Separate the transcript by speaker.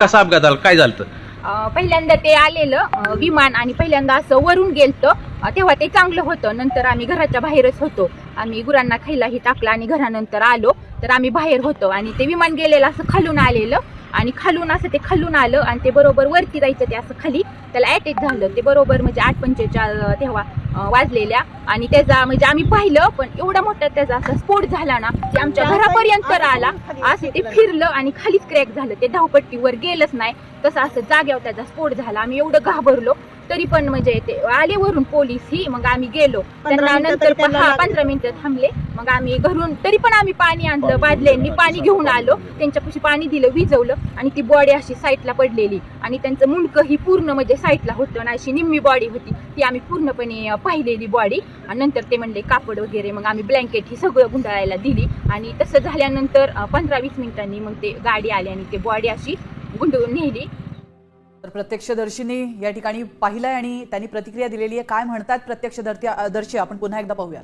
Speaker 1: कसा अपघात झाला, काय झालं?
Speaker 2: पहिल्यांदा ते आलेलं विमान आणि पहिल्यांदा असं वरून गेलतं तेव्हा ते चांगलं होतं. नंतर आम्ही घराच्या बाहेरच होतो. आम्ही गुरांना खायलाही टाकलं आणि घरानंतर आलो तर आम्ही बाहेर होतो आणि ते विमान गेलेलं असं खालून आलेलं आणि खालून असं ते खालून आलं आणि ते बरोबर वरती जायचं ते असं खाली त्याला अटॅक झालं. ते बरोबर म्हणजे 8:45 तेव्हा वाजलेल्या आणि त्याचा म्हणजे आम्ही पाहिलं पण एवढा मोठा त्याचा असा स्फोट झाला ना की आमच्या घरापर्यंत आला. असं ते फिरलं आणि खालीच क्रॅक झालं. ते धावपट्टीवर गेलंच नाही तसं असं जाग्यावर त्याचा स्फोट झाला. आम्ही एवढं घाबरलो तरी पण म्हणजे ते आले वरून पोलीस ही. मग आम्ही गेलो त्यांना नंतर 15 मिनिटं थांबले. मग आम्ही घरून तरी पण आम्ही पाणी आणलं बादल्यांनी पाणी घेऊन आलो. त्यांच्यापाशी पाणी दिलं विजवलं आणि ती बॉडी अशी साईडला पडलेली आणि त्यांचं मुंडकं ही पूर्ण म्हणजे साईडला होतं ना अशी निम्मी बॉडी होती ती आम्ही पूर्णपणे पाहिलेली बॉडी. आणि नंतर ते म्हणले कापड वगैरे मग आम्ही ब्लँकेट ही सगळं गुंडाळायला दिली आणि तसं झाल्यानंतर 15-20 मिनिटांनी मग ते गाडी आली आणि ते बॉडी अशी गुंडळून नेली.
Speaker 3: तर प्रत्यक्षदर्शींनी या ठिकाणी पाहिलंय आणि त्यांनी प्रतिक्रिया दिलेली आहे. काय म्हणतात प्रत्यक्षदर्शी आपण पुन्हा एकदा पाहूयात.